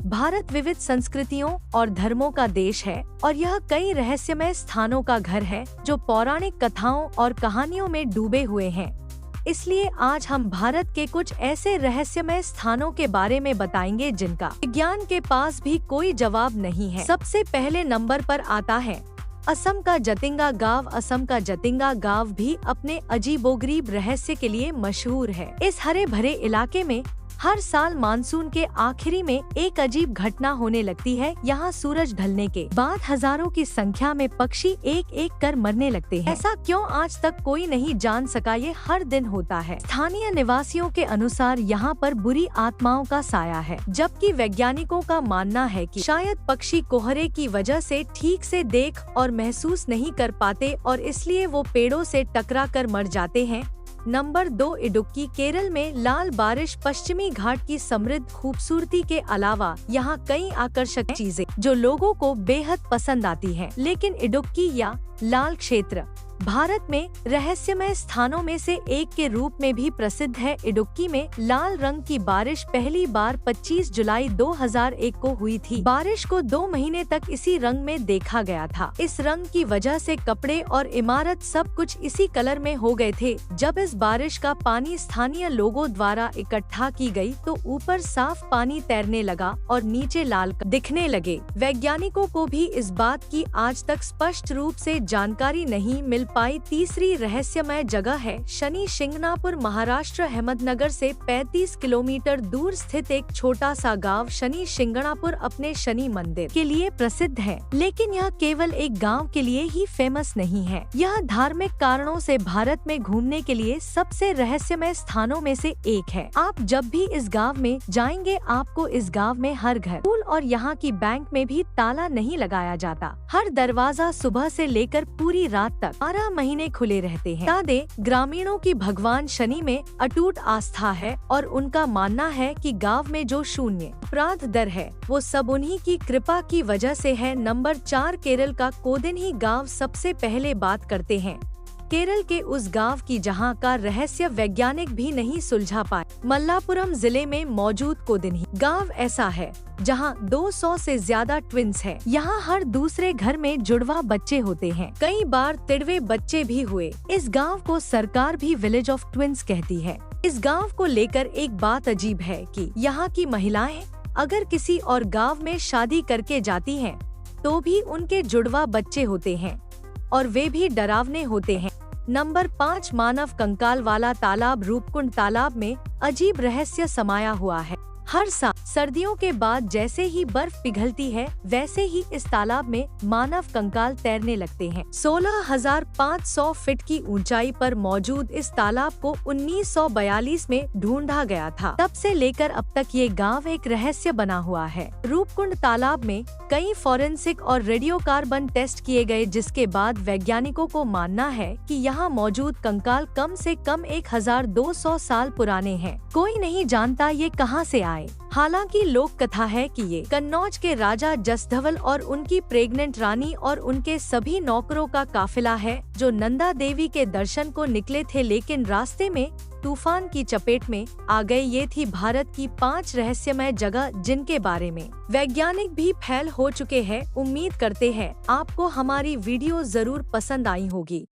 भारत विविध संस्कृतियों और धर्मों का देश है और यह कई रहस्यमय स्थानों का घर है जो पौराणिक कथाओं और कहानियों में डूबे हुए हैं। इसलिए आज हम भारत के कुछ ऐसे रहस्यमय स्थानों के बारे में बताएंगे जिनका विज्ञान के पास भी कोई जवाब नहीं है। सबसे पहले नंबर पर आता है असम का जतिंगा गांव। असम का जतिंगा गांव भी अपने अजीबोगरीब रहस्य के लिए मशहूर है। इस हरे भरे इलाके में हर साल मानसून के आखिरी में एक अजीब घटना होने लगती है। यहाँ सूरज ढलने के बाद हजारों की संख्या में पक्षी एक एक कर मरने लगते हैं। ऐसा क्यों आज तक कोई नहीं जान सका। ये हर दिन होता है। स्थानीय निवासियों के अनुसार यहाँ पर बुरी आत्माओं का साया है, जबकि वैज्ञानिकों का मानना है कि शायद पक्षी कोहरे की वजह से ठीक से देख और महसूस नहीं कर पाते और इसलिए वो पेड़ों से टकरा कर मर जाते हैं। नंबर 2 इडुक्की। केरल में लाल बारिश पश्चिमी घाट की समृद्ध खूबसूरती के अलावा यहाँ कई आकर्षक चीजें जो लोगों को बेहद पसंद आती हैं। लेकिन इडुक्की या लाल क्षेत्र भारत में रहस्यमय स्थानों में से एक के रूप में भी प्रसिद्ध है। इडुक्की में लाल रंग की बारिश पहली बार 25 जुलाई 2001 को हुई थी। बारिश को 2 महीने तक इसी रंग में देखा गया था। इस रंग की वजह से कपड़े और इमारत सब कुछ इसी कलर में हो गए थे। जब इस बारिश का पानी स्थानीय लोगों द्वारा इकट्ठा की गई तो ऊपर साफ पानी तैरने लगा और नीचे लाल दिखने लगे। वैज्ञानिकों को भी इस बात की आज तक स्पष्ट रूप से जानकारी नहीं मिल पाई। तीसरी रहस्यमय जगह है शनि शिंगणापुर। महाराष्ट्र अहमदनगर से 35 किलोमीटर दूर स्थित एक छोटा सा गांव शनि शिंगणापुर अपने शनि मंदिर के लिए प्रसिद्ध है। लेकिन यह केवल एक गांव के लिए ही फेमस नहीं है। यह धार्मिक कारणों से भारत में घूमने के लिए सबसे रहस्यमय स्थानों में से एक है। आप जब भी इस गाँव में जाएंगे आपको इस गाँव में हर घर, स्कूल और यहाँ की बैंक में भी ताला नहीं लगाया जाता। हर दरवाजा सुबह से लेकर पूरी रात तक 12 महीने खुले रहते हैं। बता दें, ग्रामीणों की भगवान शनि में अटूट आस्था है और उनका मानना है कि गांव में जो शून्य अपराध दर है वो सब उन्हीं की कृपा की वजह से है। नंबर 4 केरल का कोदिन्ही गांव। सबसे पहले बात करते हैं केरल के उस गांव की जहां का रहस्य वैज्ञानिक भी नहीं सुलझा पाए। मल्लापुरम जिले में मौजूद कोदिन्ही गांव ऐसा है जहां 200 से ज्यादा ट्विंस हैं। यहाँ हर दूसरे घर में जुड़वा बच्चे होते हैं। कई बार तिड़वे बच्चे भी हुए। इस गांव को सरकार भी विलेज ऑफ ट्विंस कहती है। इस गांव को लेकर एक बात अजीब है कि यहाँ की महिलाएं अगर किसी और गांव में शादी करके जाती हैं, तो भी उनके जुड़वा बच्चे होते हैं और वे भी डरावने होते हैं। नंबर 5 मानव कंकाल वाला तालाब। रूपकुंड तालाब में अजीब रहस्य समाया हुआ है। हर साल सर्दियों के बाद जैसे ही बर्फ पिघलती है वैसे ही इस तालाब में मानव कंकाल तैरने लगते हैं। 16,500 फीट की ऊंचाई पर मौजूद इस तालाब को 1942 में ढूंढा गया था। तब से लेकर अब तक ये गांव एक रहस्य बना हुआ है। रूपकुंड तालाब में कई फॉरेंसिक और रेडियोकार्बन टेस्ट किए गए, जिसके बाद वैज्ञानिकों को मानना है कि यहाँ मौजूद कंकाल कम से कम 1200 साल पुराने हैं। कोई नहीं जानता ये कहाँ से आए। हालांकि लोक कथा है कि ये कन्नौज के राजा जसधवल और उनकी प्रेग्नेंट रानी और उनके सभी नौकरों का काफिला है जो नंदा देवी के दर्शन को निकले थे, लेकिन रास्ते में तूफान की चपेट में आ गए। ये थी भारत की 5 रहस्यमय जगह जिनके बारे में वैज्ञानिक भी फैल हो चुके हैं। उम्मीद करते हैं आपको हमारी वीडियो जरूर पसंद आई होगी।